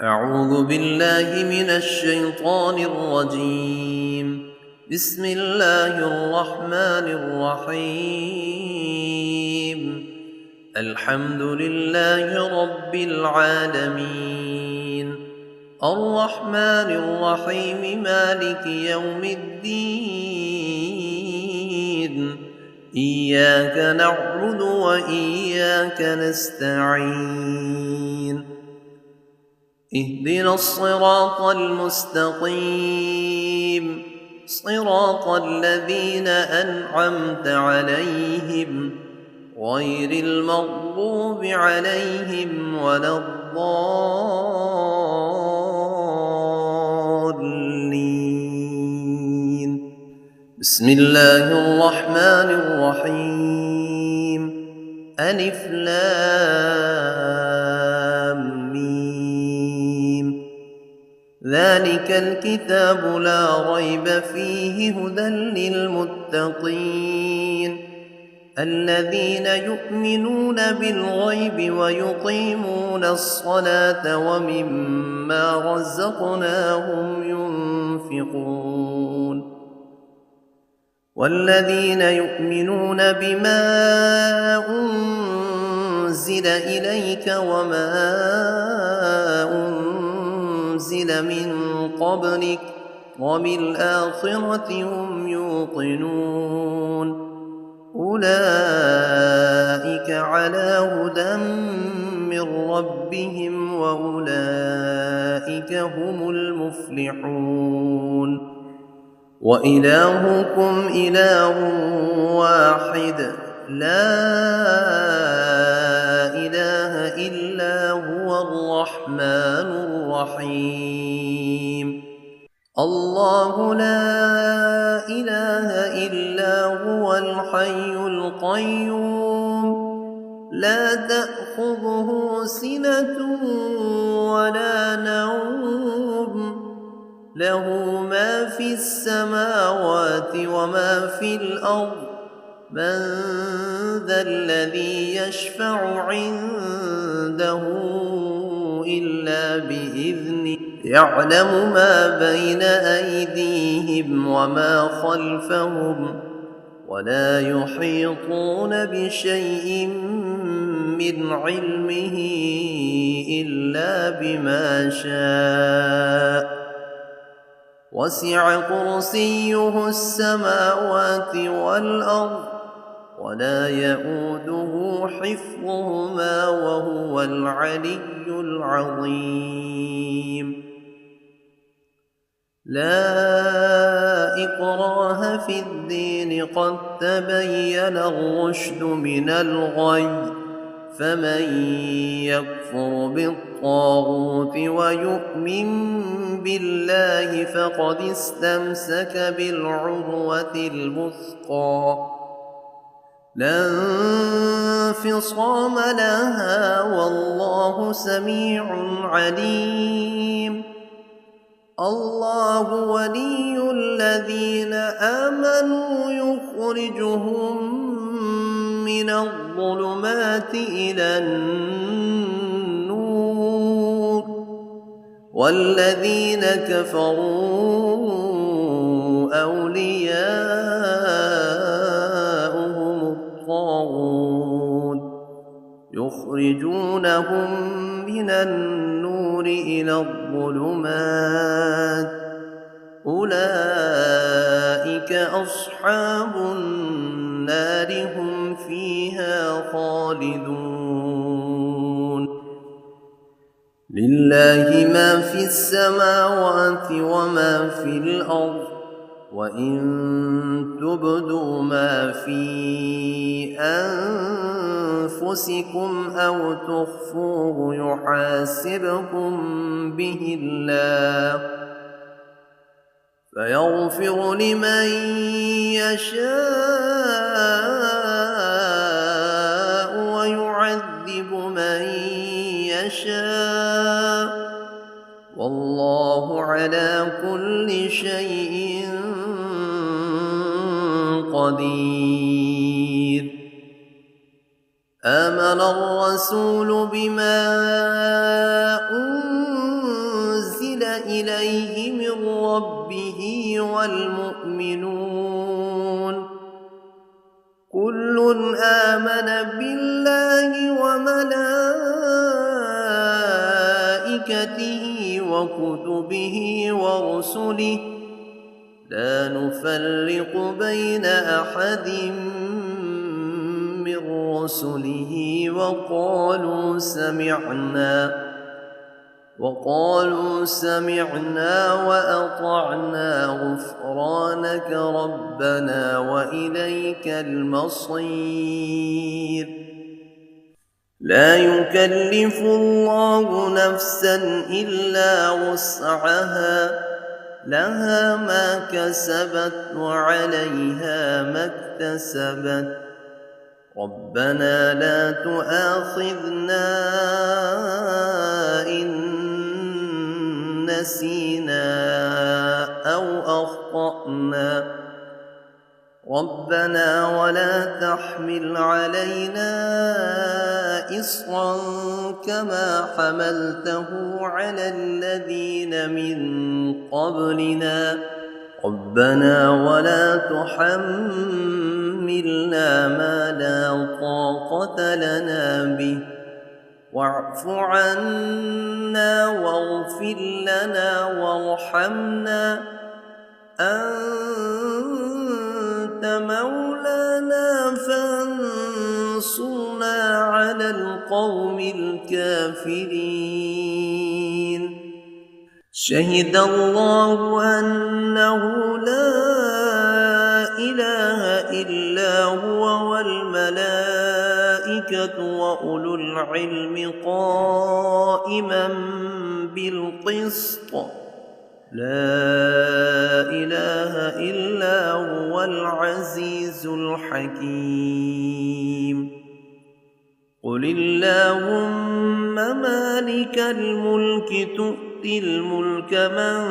أعوذ بالله من الشيطان الرجيم. بسم الله الرحمن الرحيم. الحمد لله رب العالمين، الرحمن الرحيم، مالك يوم الدين. إياك نعبد وإياك نستعين. اهدنا الصراط المستقيم، صراط الذين أنعمت عليهم غير المغضوب عليهم ولا الضالين. بسم الله الرحمن الرحيم. ألف لام ميم. ذلك الكتاب لا ريب فيه هدى للمتقين الذين يؤمنون بالغيب ويقيمون الصلاة ومما رزقناهم ينفقون والذين يؤمنون بما أنزل إليك وما أنزل من قبلك وبالآخرة هم يوقنون أولئك على هدى من ربهم وأولئك هم المفلحون. وإلهكم إله واحد لا إله إلا هو الرحمن الرحيم. الله لا إله إلا هو الحي القيوم لا تأخذه سنة ولا نوم له ما في السماوات وما في الأرض من ذا الذي يشفع عنده إلا بإذنه يعلم ما بين أيديهم وما خلفهم ولا يحيطون بشيء من علمه إلا بما شاء وسع كرسيه السماوات والأرض ولا يئوده حفظهما وهو العلي العظيم. لا إكراه في الدين قد تبين الرشد من الغي فمن يكفر بالطاغوت ويؤمن بالله فقد استمسك بالعروة الوثقى لا انفصام لها والله سميع عليم. الله ولي الذين آمنوا يخرجهم من الظلمات إلى النور والذين كفروا أولياؤهم الطاغوت يخرجونهم من النور إلى الظلمات أولئك أصحاب النار هم فيها خالدون. لله ما في السماوات وما في الأرض وإن تبدوا ما في أنفسكم أو تخفوه يحاسبكم به الله فيغفر لمن يشاء ويعذب من يشاء والله على كل شيء قدير. آمن الرسول بما أنزل إليه من ربه والمؤمنون كل آمن بالله وملائكته وكتبه ورسله لا نفرق بين أحد من رسله وقالوا سمعنا وأطعنا غفرانك ربنا وإليك المصير لا يكلف الله نفسا إلا وسعها لها ما كسبت وعليها ما اكتسبت ربنا لا تؤاخذنا إن نسينا أو أخطأنا ربنا ولا تحمل علينا إصرا كما حملته على الذين من قبلنا ربنا ولا تحملنا ما لا طاقة لنا به واعف عنا واغفر لنا وارحمنا أنت مولانا فانصرنا على القوم الكافرين شهد الله أنه لا إله إلا هو والملائكة وأولو العلم قائما بالقسط لا إله إلا هو العزيز الحكيم قل اللهم مالك الملك تؤتي الملك من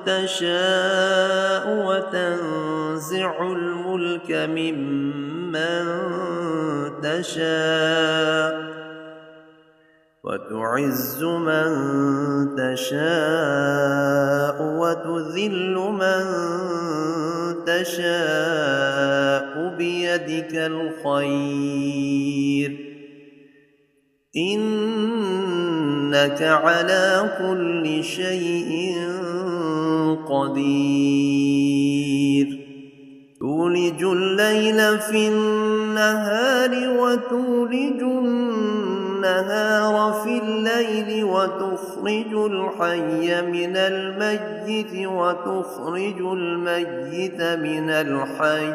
تشاء وتنزع الملك ممن تشاء وتعز من تشاء وتذل من تشاء بيدك الخير إنك على كل شيء قدير تولج الليل في النهار وتولج النهار في الليل وتخرج الحي من الميت وتخرج الميت من الحي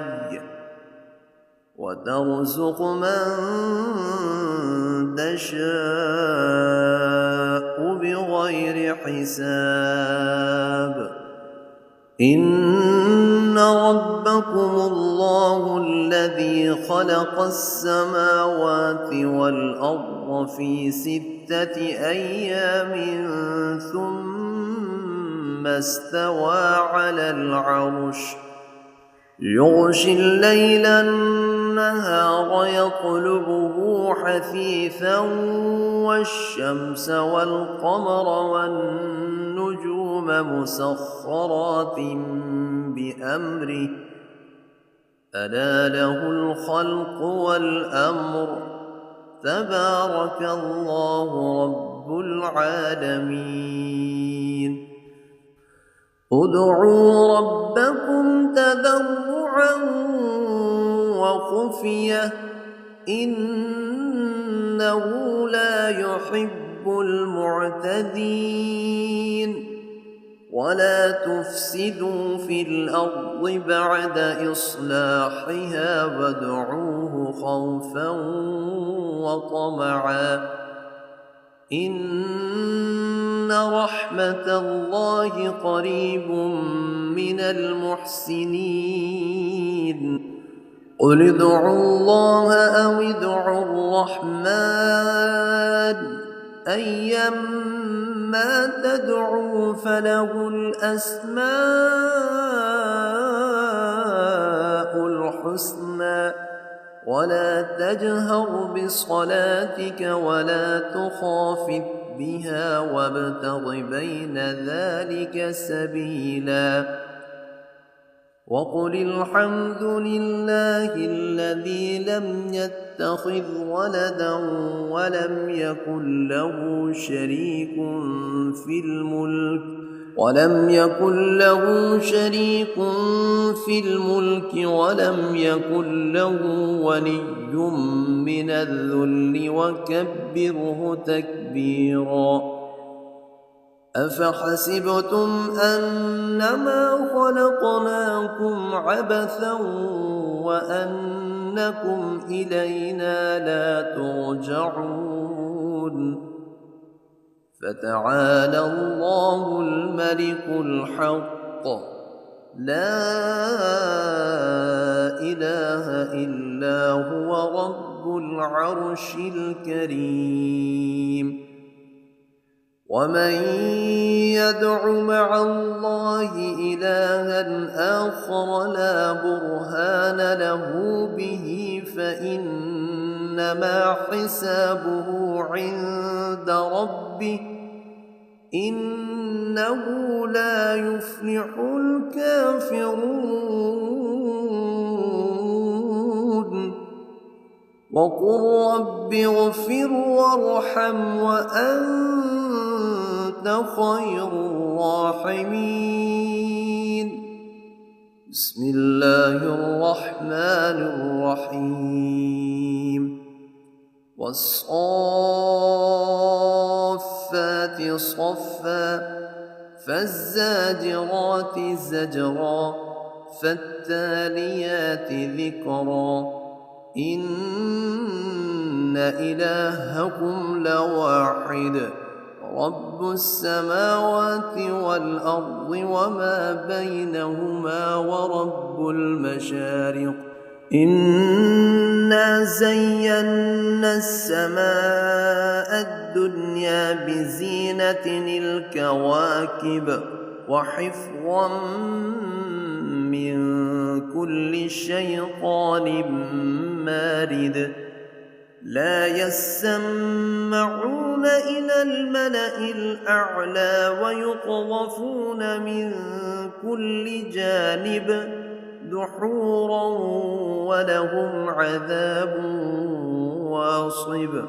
وترزق من تشاء بغير حساب إن ربكم الله الذي خلق السماوات والأرض في 6 أيام ثم استوى على العرش يغشي الليل النهار يطلبه حثيثا والشمس والقمر والنجوم مسخرات بأمره ألا له الخلق والأمر تبارك الله رب العالمين ادعوا ربكم تضرعا وخفية إنه لا يحب المعتدين ولا تفسدوا في الأرض بعد إصلاحها وادعوه خوفا وطمعا إن رحمة الله قريب من المحسنين قل ادعوا الله أو ادعوا الرحمن أيما تدعوا فله الأسماء الحسنى ولا تجهر بصلاتك ولا تخافت بها وابتغ بين ذلك سبيلا وقل الحمد لله الذي لم يتخذ ولدا ولم يكن له شريك في الملك ولم يكن له ولي من الذل وكبره تكبيرا أفحسبتم أنما خلقناكم عبثا وأنكم إلينا لا ترجعون فتعالى الله الملك الحق لا إله إلا هو رب العرش الكريم ومن يدع مع الله إلها آخر لا برهان له به فإنما حسابه عند ربه إنه لا يفلح الكافرون وقل رب اغفر وارحم وأنت خير الراحمين بسم الله الرحمن الرحيم والصافات صفا فالزاجرات زجرا فالتاليات ذكرا إن إلهكم لواحد رب السماوات والأرض وما بينهما ورب المشارق إنا زينا السماء الدنيا بزينة الكواكب وحفظا من كل شيطان مارد لا يسمعون إلى الملأ الأعلى ويقذفون من كل جانب دحورا ولهم عذاب واصب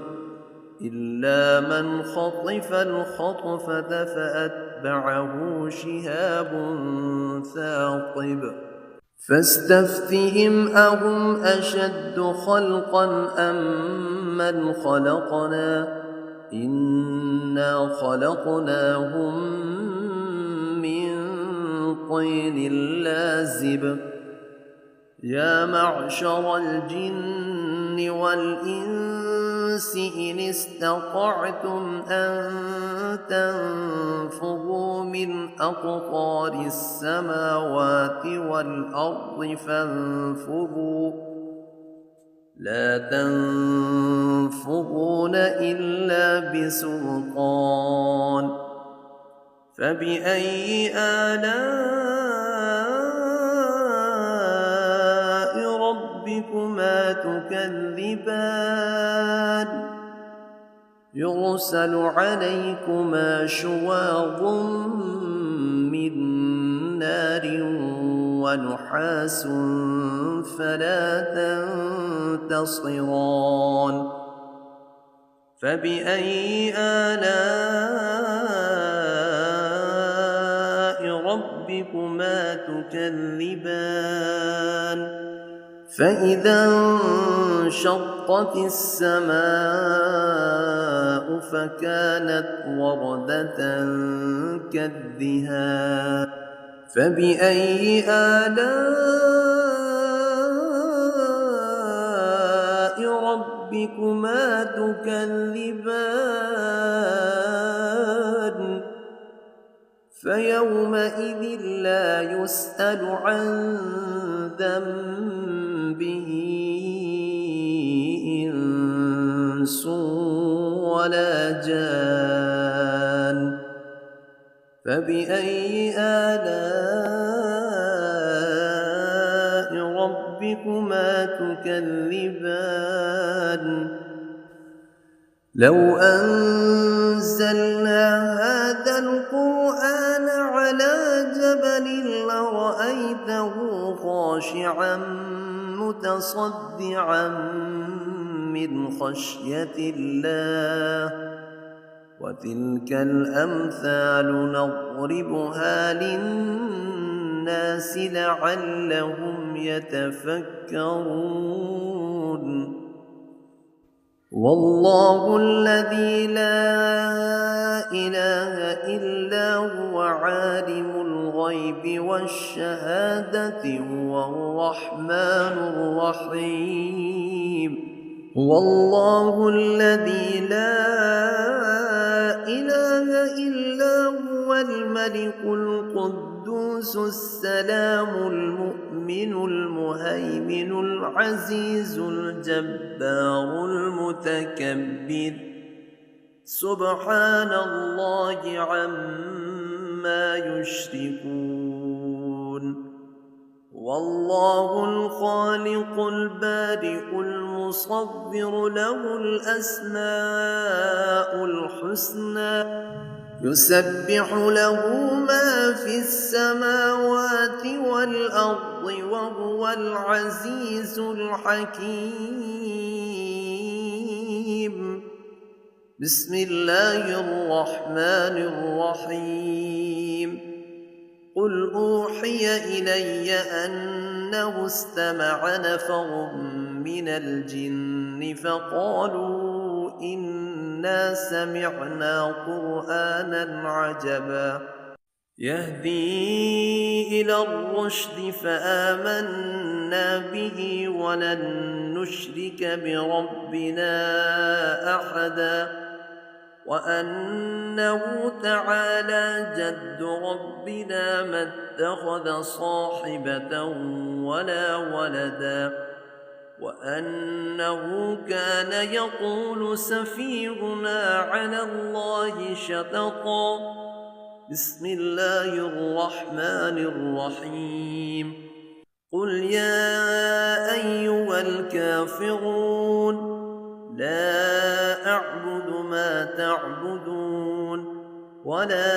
إلا من خطف الخطفة فأتبعه شهاب ثاقب فاستفتهم أهم أشد خلقا أم من خلقنا إنا خلقناهم من طين لازب يا معشر الجن والإنس إن استطعتم أن تنفذوا من أقطار السماوات والأرض فانفذوا لا تنفذون إلا بسلطان فبأي آلاء ربكما تكذبان يرسل عليكما شواظ من نار ونحاس فلا تنتصران فبأي آلاء ربكما تكذبان فإذا انشقت السماء فكانت وردة كالدهان فبأي آلاء ربكما تكذبان فيومئذ لا يسأل عن ذنبه إنس ولا جان فبأي آلاء ربكما تكذبان لو أنزلنا أنزلنا هذا القرآن على جبل لرأيته خاشعا متصدعا من خشية الله وتلك الأمثال نضربها للناس لعلهم يتفكرون والله الذي لا إله إلا هو عالم الغيب والشهادة هو الرحمن الرحيم هو الله الذي لا إله إلا هو الملك القدوس السلام المؤمن المهيمن العزيز الجبار المتكبر سبحان الله عما يشركون والله الخالق البارئ المصور له الأسماء الحسنى يسبح له ما في السماوات والأرض وهو العزيز الحكيم بسم الله الرحمن الرحيم قل أوحي إلي أنه استمع نفر من الجن فقالوا إنا سمعنا قرآنا عجبا يهدي إلى الرشد فآمنا به ولن نشرك بربنا أحدا وأنه تعالى جد ربنا ما اتخذ صاحبة ولا ولدا وأنه كان يقول سفيهنا على الله شططا بسم الله الرحمن الرحيم قل يا أيها الكافرون لا أعبد ما تعبدون ولا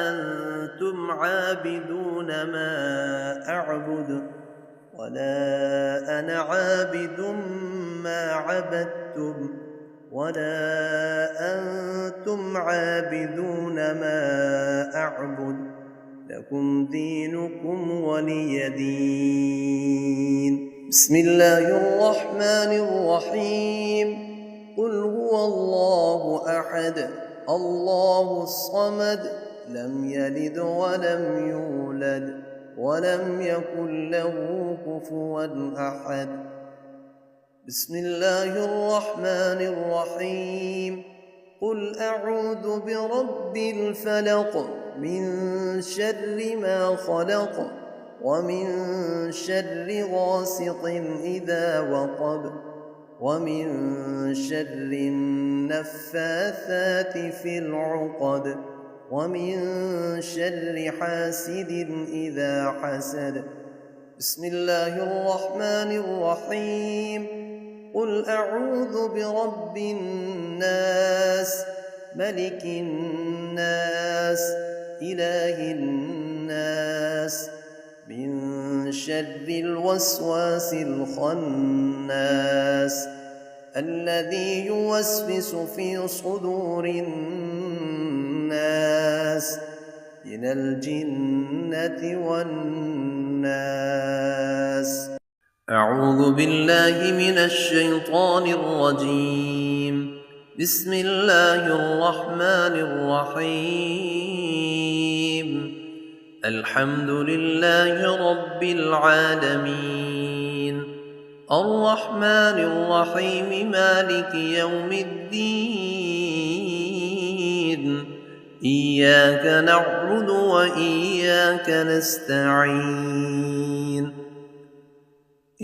أنتم عابدون ما أعبد ولا أنا عابد ما عبدتم ولا أنتم عابدون ما أعبد لكم دينكم ولي دين بسم الله الرحمن الرحيم قل هو الله أحد الله الصمد لم يلد ولم يولد ولم يكن له كفوا أحد بسم الله الرحمن الرحيم قل أعوذ برب الفلق من شر ما خلق ومن شر غاسق إذا وقب ومن شر النفاثات في العقد ومن شر حاسد إذا حسد بسم الله الرحمن الرحيم قل أعوذ برب الناس ملك الناس إله الناس من شر الوسواس الخناس الذي يوسوس في صدور الناس من الجنة والناس أعوذ بالله من الشيطان الرجيم بسم الله الرحمن الرحيم الحمد لله رب العالمين الرحمن الرحيم مالك يوم الدين إياك نعبد وإياك نستعين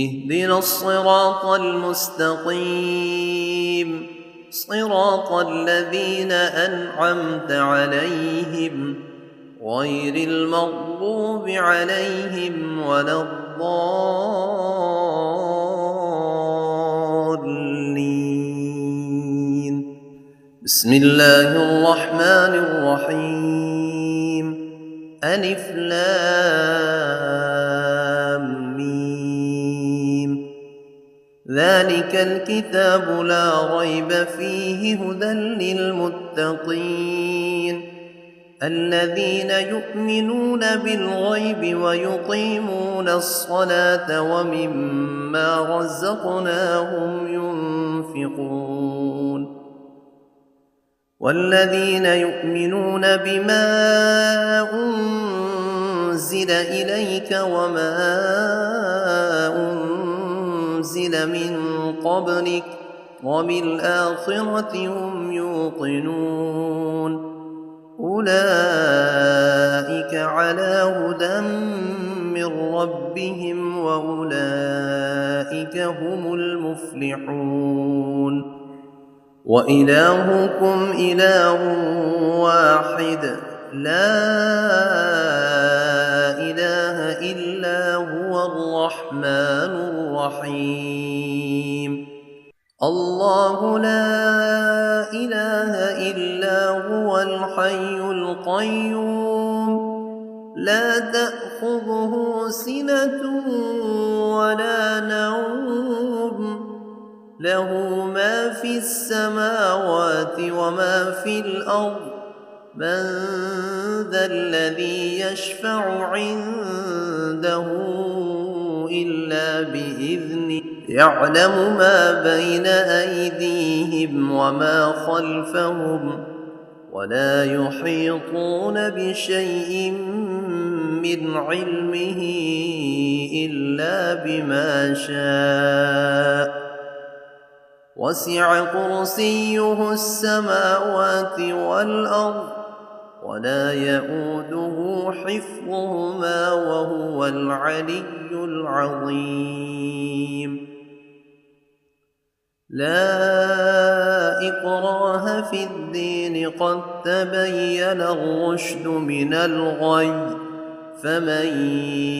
اهدنا الصراط المستقيم صراط الذين أنعمت عليهم غير المغضوب عليهم ولا الضالين بسم الله الرحمن الرحيم ألف لام ميم ذلك الكتاب لا ريب فيه هدى للمتقين الذين يؤمنون بالغيب ويقيمون الصلاة ومما رزقناهم ينفقون والذين يؤمنون بما أنزل إليك وما أنزل من قبلك وبالآخرة هم يوقنون أولئك على هدى من ربهم وأولئك هم المفلحون وإلهكم إله واحد لا إله إلا هو الرحمن الرحيم الله لا إله إلا هو الحي القيوم لا تأخذه سنة ولا نوم له ما في السماوات وما في الأرض من ذا الذي يشفع عنده إلا بإذنه يعلم ما بين أيديهم وما خلفهم ولا يحيطون بشيء من علمه إلا بما شاء وسع كرسيه السماوات والأرض ولا يئوده حفظهما وهو العلي العظيم لا إكراه في الدين قد تبين الرشد من الغي فمن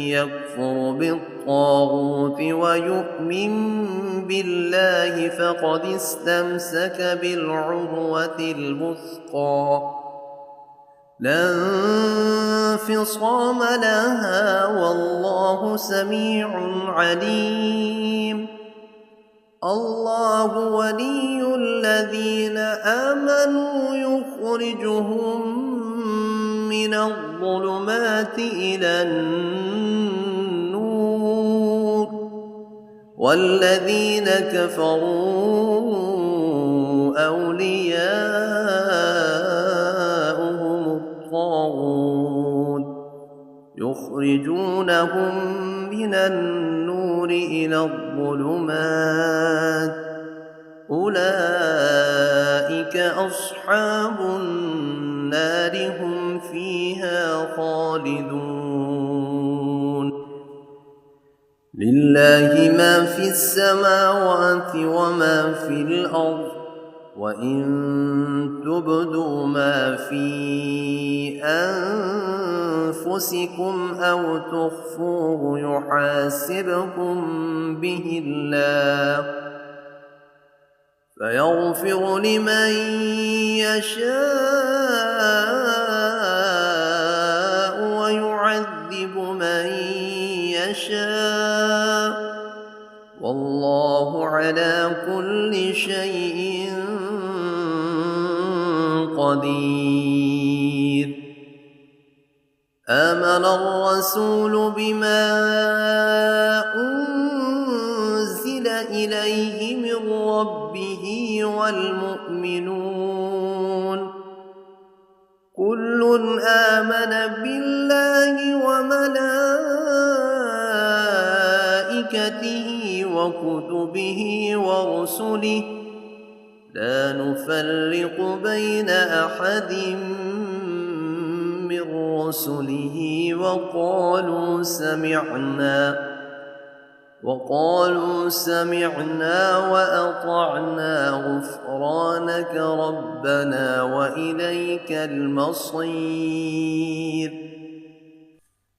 يكفر بالطاغوت ويؤمن بالله فقد استمسك بالعروة الوثقى لا انفصام لها والله سميع عليم الله ولي الذين آمنوا يخرجهم من الظلمات إلى النور والذين كفروا أولياؤهم الطاغوت يخرجونهم من النور إلى الظلمات أولئك أصحاب النار هم فيها خالدون لله ما في السماوات وما في الأرض وإن تبدوا ما في أنفسكم أو تخفوه يحاسبكم به الله فيغفر لمن يشاء ويعذب من يشاء والله على كل شيء قدير آمن الرسول بما أنزل إليه من ربه والمؤمنون كل آمن بالله وملائكته وكتبه ورسله لا نفرق بين أحد من رسله وقالوا سمعنا وأطعنا غفرانك ربنا وإليك المصير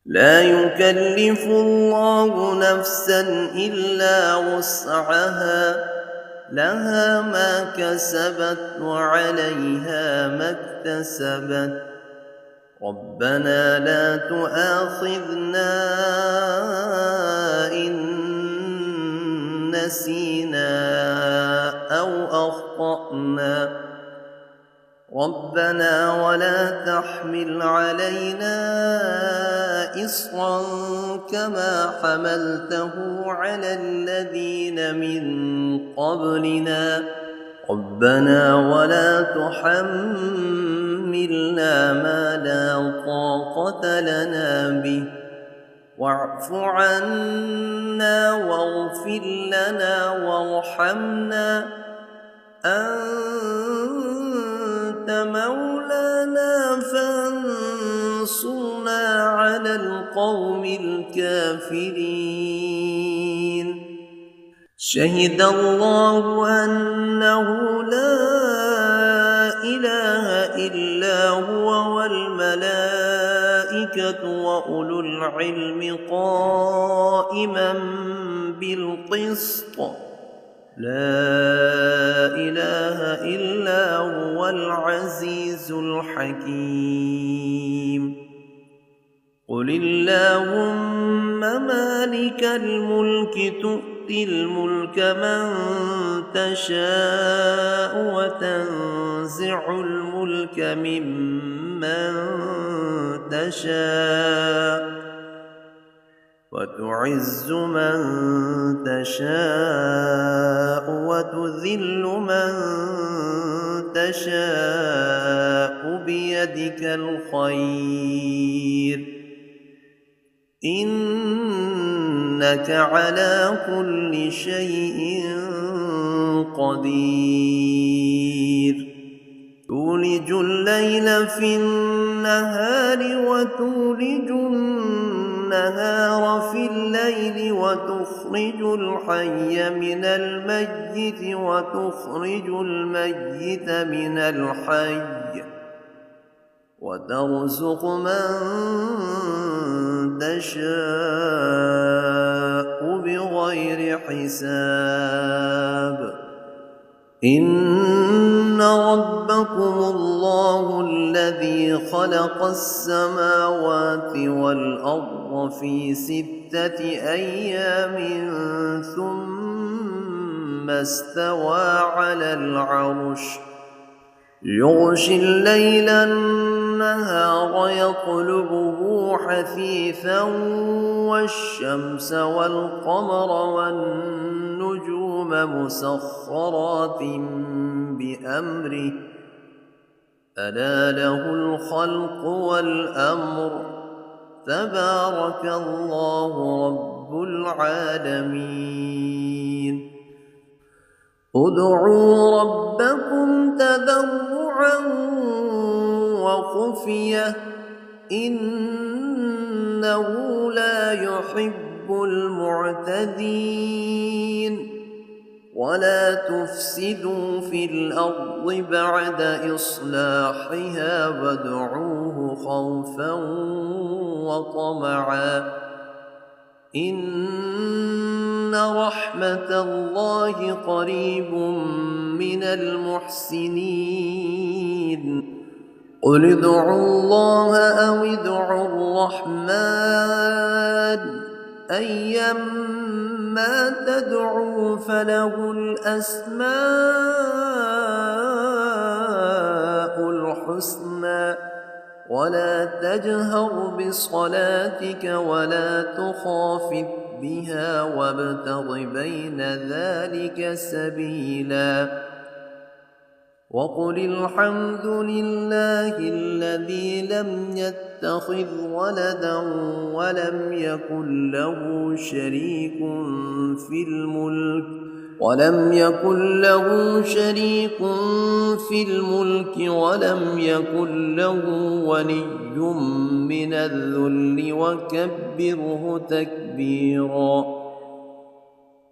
لا يكلف الله نفسا إلا وسعها لها ما كسبت وعليها ما اكتسبت ربنا لا تؤاخذنا إن نسينا أو أخطأنا ربنا ولا تحمل علينا إصرا كما حملته على الذين من قبلنا ربنا ولا تحملنا ما لا طاقة لنا به واعف عنا واغفر لنا وارحمنا أنت مولانا فانصرنا على القوم الكافرين شهد الله أنه لا إله إلا هو والملائكة وأولو العلم قائما بالقسط لا إله إلا هو العزيز الحكيم قل اللهم مالك الملك تؤتي الملك من تشاء وتنزع الملك ممن تشاء وتعز من تشاء وتذل من تشاء بيدك الخير إنك على كل شيء قدير تولج الليل في النهار وتولج النهار في الليل وتخرج الحي من الميت وتخرج الميت من الحي وترزق من تشاء بغير حساب إن ربكم الله الذي خلق السماوات والأرض في 6 أيام ثم استوى على العرش يغشي الليل النهار يطلبه حثيثا والشمس والقمر والنجوم مسخرات بأمره ألا له الخلق والأمر تبارك الله رب العالمين ادعوا ربكم تضرعا وخفية إنه لا يحب المعتدين ولا تفسدوا في الأرض بعد إصلاحها وادعوه خوفا وطمعا إن رحمة الله قريب من المحسنين قل ادعوا الله أو ادعوا الرحمن أيما تدعوا فله الأسماء الحسنى ولا تجهر بصلاتك ولا تخافت بها وابتغ بين ذلك سبيلا وقل الحمد لله الذي لم يتخذ ولدا ولم يكن له شريك في الملك ولم ولم يكن له ولي من الذل وكبره تكبيرا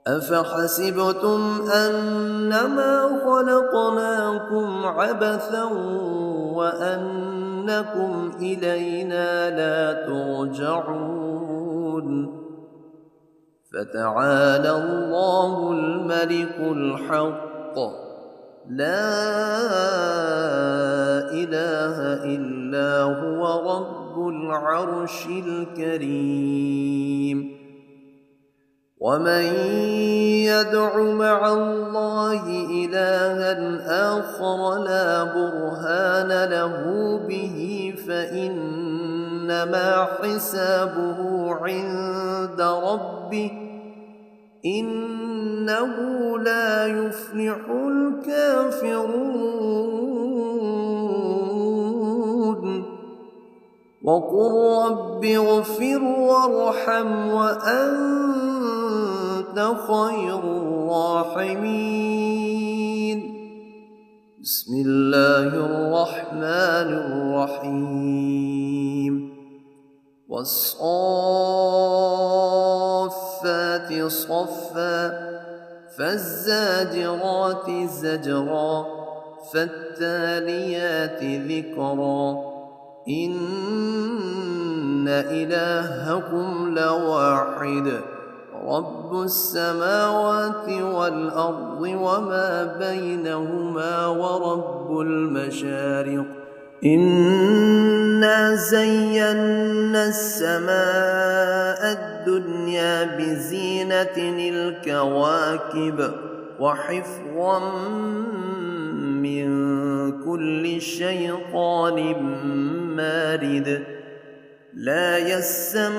أفحسبتم أنما خلقناكم عبثا وأنكم إلينا لا ترجعون فتعالى الله الملك الحق لا إله إلا هو رب العرش الكريم ومن يدع مع الله إلها آخر لا برهان له به فإنما حسابه عند ربه إنه لا يفلح الكافرون وقل رب اغفر وارحم وأنت خير الراحمين بسم الله الرحمن الرحيم والصافات صفا فالزاجرات زجرا فالتاليات ذكرا إن إلهكم لواحد رب السماوات والأرض وما بينهما ورب المشارق إنا زينا السماء الدنيا بزينة الكواكب وحفظا من كل شيطان مارد لا يسمعون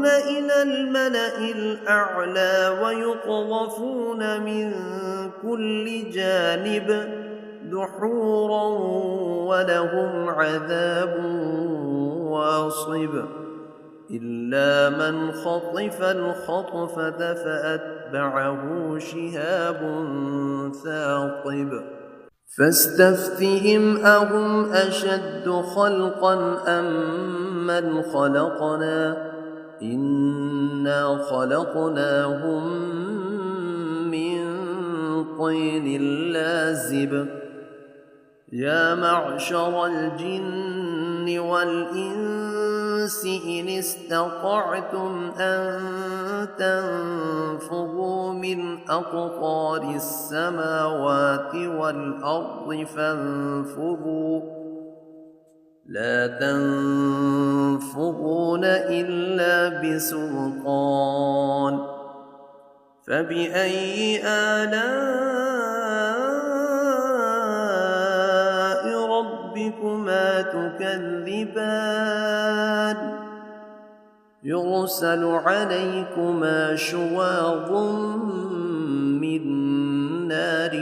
إلى الملأ الأعلى ويقذفون من كل جانب دحورا ولهم عذاب واصب إلا من خطف الخطفة فأتبعه شهاب ثاقب فاستفتهم أهم أشد خلقا أم من خلقنا إنا خلقناهم من طين لازب يا معشر الجن والإنس إن استطعتم أن تنفذوا من أقطار السماوات والأرض فانفذوا لا تنفذون إلا بسلطان فبأي آلاء ربكما تكذبان يرسل عليكما شواظ من نار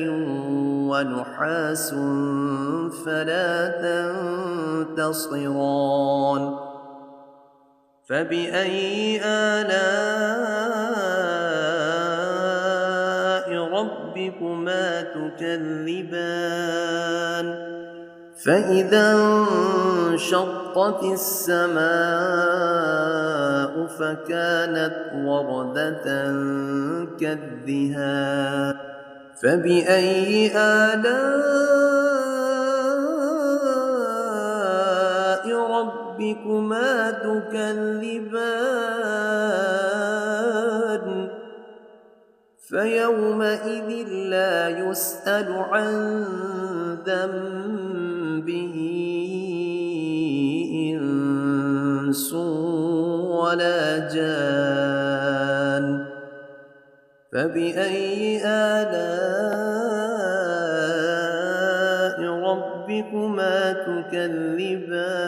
ونحاس فلا تنتصران فبأي آلاء ربكما تكذبان فإذا انشقت السماء فكانت وردة كالدهان فبأي آلاء ربكما تكذبان فيومئذ لا يسأل عن ذنبه إنس ولا جان فبأي آلاء ربكما تكذبان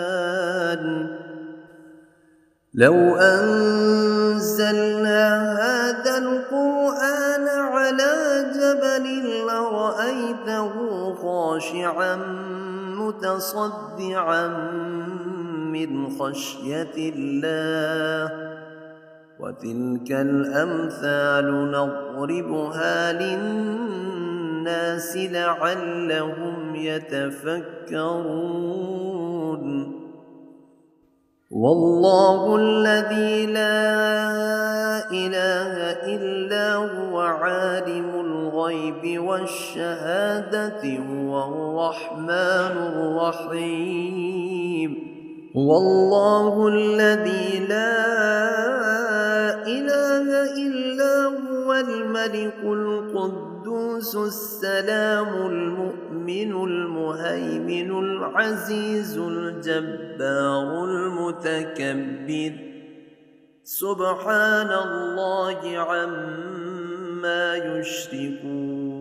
لو أنزلنا هذا القرآن على جبل لرأيته خاشعا متصدعا من خشية الله وتلك الأمثال نضربها للناس لعلهم يتفكرون والله الذي لا إله إلا هو عالم الغيب والشهادة هو الرحمن الرحيم هو الله الذي لا إله إلا هو الملك القدوس السلام المؤمن المهيمن العزيز الجبار المتكبر سبحان الله عما يشركون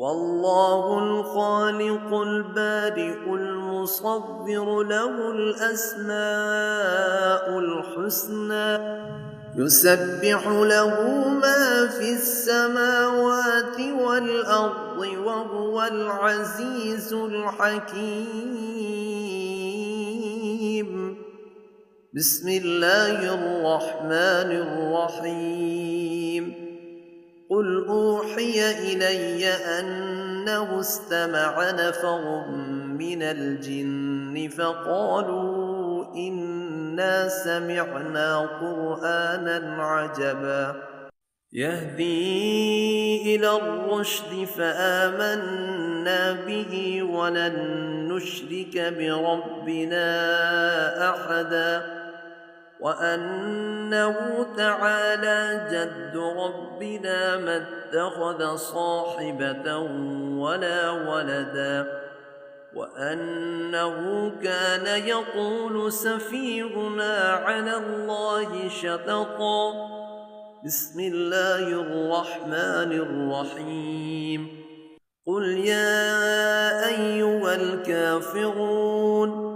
والله الخالق البارئ المصور له الأسماء الحسنى يسبح له ما في السماوات والأرض وهو العزيز الحكيم بسم الله الرحمن الرحيم قل أوحي إلي أنه استمع نفر من الجن فقالوا إنا سمعنا قرآنا عجبا يهدي إلى الرشد فآمنا به ولن نشرك بربنا أحدا وأنه تعالى جد ربنا ما اتخذ صاحبة ولا ولدا وأنه كان يقول سفيهنا على الله شططا بسم الله الرحمن الرحيم قل يا أيها الكافرون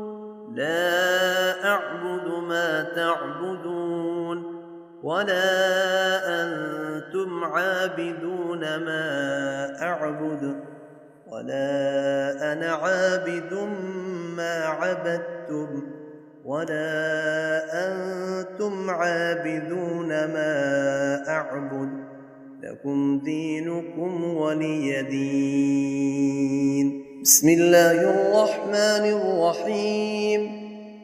لا أعبد ما تعبدون ولا أنتم عابدون ما أعبد ولا أنا عابد ما عبدتم ولا أنتم عابدون ما أعبد لكم دينكم ولي دين بسم الله الرحمن الرحيم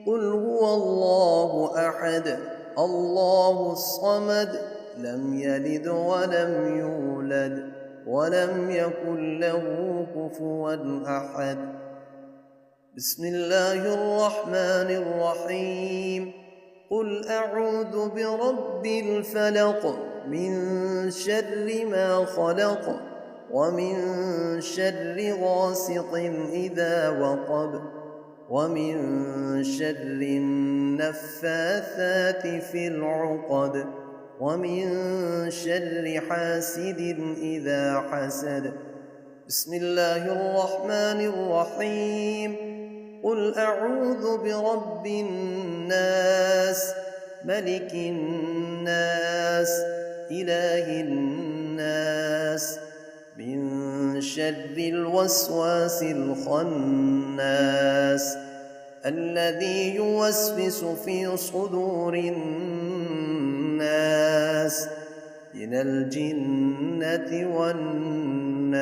قل هو الله أحد الله الصمد لم يلد ولم يولد ولم يكن له كفوا أحد بسم الله الرحمن الرحيم قل أعوذ برب الفلق من شر ما خلق ومن شر غاسق إذا وقب ومن شر النفاثات في العقد ومن شر حاسد إذا حسد بسم الله الرحمن الرحيم قل أعوذ برب الناس ملك الناس إله الناس من شر الوسواس الخناس الذي يوسوس في صدور الناس من الجنة والناس